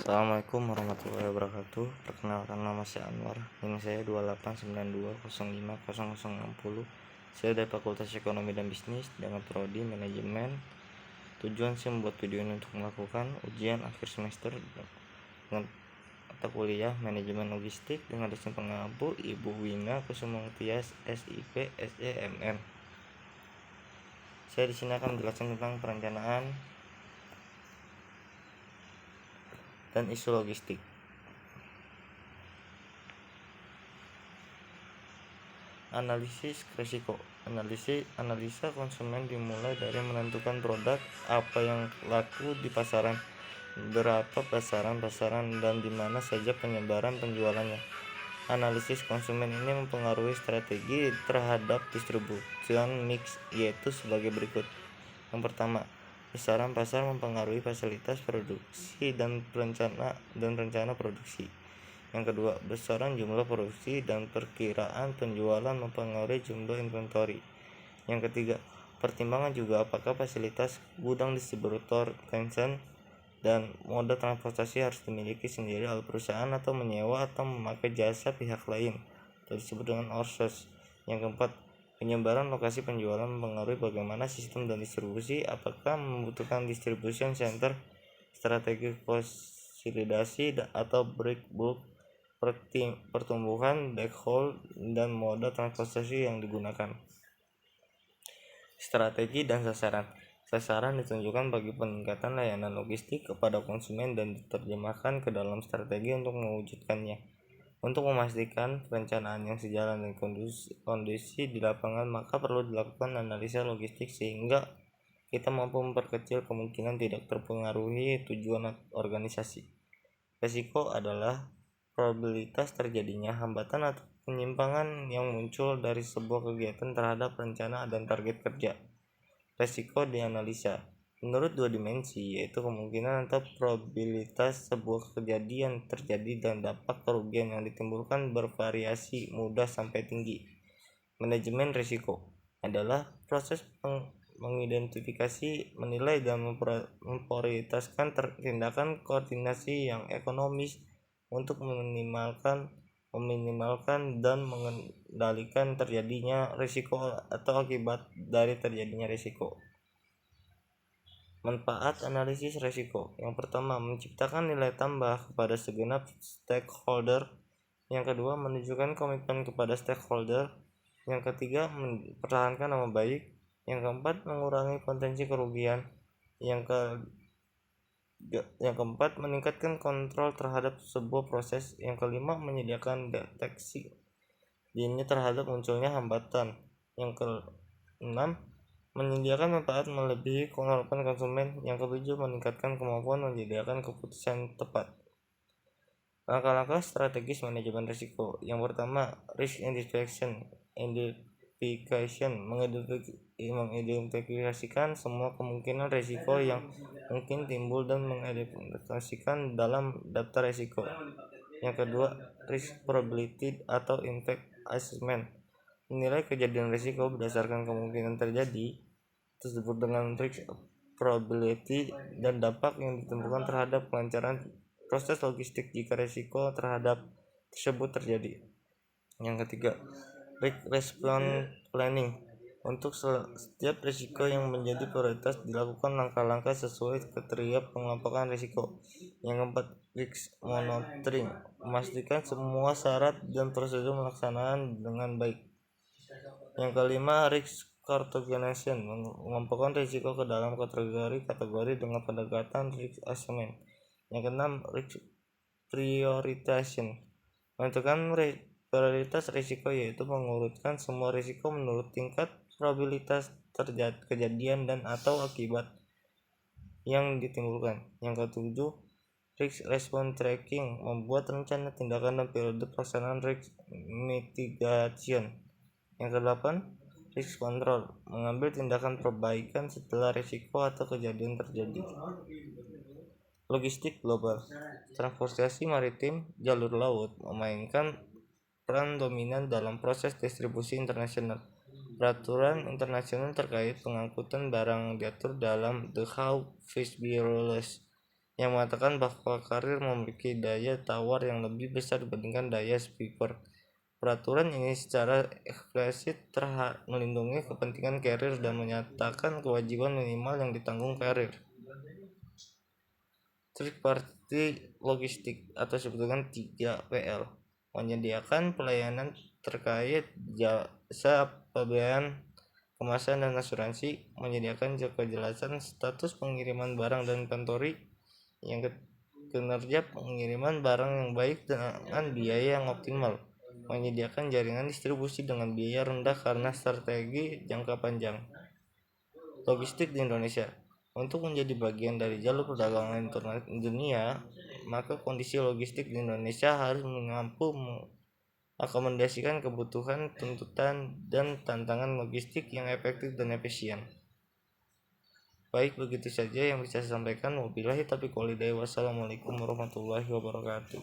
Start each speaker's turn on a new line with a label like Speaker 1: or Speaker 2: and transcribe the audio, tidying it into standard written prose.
Speaker 1: Assalamualaikum warahmatullahi wabarakatuh. Perkenalkan, nama saya Anwar. NIM saya 2892050060. Saya dari Fakultas Ekonomi dan Bisnis dengan prodi Manajemen. Tujuan saya membuat video ini untuk melakukan ujian akhir semester dengan mata kuliah Manajemen Logistik dengan dosen pengampu Ibu Wina Kusumangtias SIP SEMM. Saya di sini akan menjelaskan tentang perencanaan dan isu logistik. Analisis risiko. Analisa konsumen dimulai dari menentukan produk apa yang laku di pasaran, berapa pasaran, dan di mana saja penyebaran penjualannya. Analisis konsumen ini mempengaruhi strategi terhadap distribution mix, yaitu sebagai berikut. Yang pertama, besaran pasar mempengaruhi fasilitas produksi dan rencana produksi. Yang kedua, besaran jumlah produksi dan perkiraan penjualan mempengaruhi jumlah inventory. Yang ketiga, pertimbangan juga apakah fasilitas gudang, distributor, concern, dan moda transportasi harus dimiliki sendiri oleh perusahaan atau menyewa atau memakai jasa pihak lain atau disebut dengan outsource. Yang keempat, penyebaran lokasi penjualan mempengaruhi bagaimana sistem dan distribusi, apakah membutuhkan distribution center, strategi konsolidasi atau break bulk, pertumbuhan backhaul, dan moda transportasi yang digunakan. Strategi dan sasaran. Sasaran ditunjukkan bagi peningkatan layanan logistik kepada konsumen dan diterjemahkan ke dalam strategi untuk mewujudkannya. Untuk memastikan perencanaan yang sejalan dengan kondisi di lapangan, maka perlu dilakukan analisa logistik sehingga kita mampu memperkecil kemungkinan tidak terpengaruhi tujuan organisasi. Risiko adalah probabilitas terjadinya hambatan atau penyimpangan yang muncul dari sebuah kegiatan terhadap rencana dan target kerja. Risiko dianalisa menurut dua dimensi, yaitu kemungkinan atau probabilitas sebuah kejadian terjadi dan dampak kerugian yang ditimbulkan bervariasi mudah sampai tinggi. Manajemen risiko adalah proses mengidentifikasi, menilai, dan memprioritaskan tindakan koordinasi yang ekonomis untuk meminimalkan dan mengendalikan terjadinya risiko atau akibat dari terjadinya risiko. Manfaat analisis risiko. Yang pertama, menciptakan nilai tambah kepada segenap stakeholder. Yang kedua, menunjukkan komitmen kepada stakeholder. Yang ketiga, mempertahankan nama baik. Yang keempat, mengurangi potensi kerugian. Yang keempat, meningkatkan kontrol terhadap sebuah proses. Yang kelima, menyediakan deteksi dini terhadap munculnya hambatan. Yang keenam, menyediakan manfaat melebihi harapan konsumen. Yang ketujuh, meningkatkan kemampuan menyediakan keputusan tepat. Langkah-langkah strategis manajemen risiko. Yang pertama, risk identification, mengidentifikasikan semua kemungkinan risiko yang mungkin timbul dan mengidentifikasikan dalam daftar risiko. Yang kedua, risk probability atau impact assessment, menilai kejadian risiko berdasarkan kemungkinan terjadi, disebut dengan risk probability, dan dampak yang ditimbulkan terhadap kelancaran proses logistik jika risiko terhadap tersebut terjadi. Yang ketiga, risk response planning, untuk setiap risiko yang menjadi prioritas dilakukan langkah-langkah sesuai kriteria pengelompokan risiko. Yang keempat, risk monitoring, memastikan semua syarat dan prosedur melaksanakan dengan baik. Yang kelima, risk cartogenization, mengelompokkan risiko ke dalam kategori dengan pendekatan risk assessment. Yang keenam, risk prioritization, menentukan prioritas risiko, yaitu mengurutkan semua risiko menurut tingkat probabilitas kejadian dan atau akibat yang ditimbulkan. Yang ketujuh, risk response tracking, membuat rencana tindakan dan periode pelaksanaan risk mitigation. Yang kedelapan, risk control, mengambil tindakan perbaikan setelah risiko atau kejadian terjadi. Logistik global. Transportasi maritim jalur laut memainkan peran dominan dalam proses distribusi internasional. Peraturan internasional terkait pengangkutan barang diatur dalam The How Fish Be Rules yang mengatakan bahwa karir memiliki daya tawar yang lebih besar dibandingkan daya sweeper. Peraturan ini secara eksplisit melindungi kepentingan karir dan menyatakan kewajiban minimal yang ditanggung karir. Third party logistik atau sebutkan 3PL menyediakan pelayanan terkait jasa pembiayaan, kemasan dan asuransi, menyediakan kejelasan status pengiriman barang dan inventory, yang kinerja pengiriman barang yang baik dengan biaya yang optimal, menyediakan jaringan distribusi dengan biaya rendah karena strategi jangka panjang. Logistik di Indonesia. Untuk menjadi bagian dari jalur perdagangan internet dunia, maka kondisi logistik di Indonesia harus mampu mengakomodasikan kebutuhan, tuntutan, dan tantangan logistik yang efektif dan efisien. Baik, begitu saja yang bisa saya sampaikan. Wabillahi taufiq walhidayah. Wassalamualaikum warahmatullahi wabarakatuh.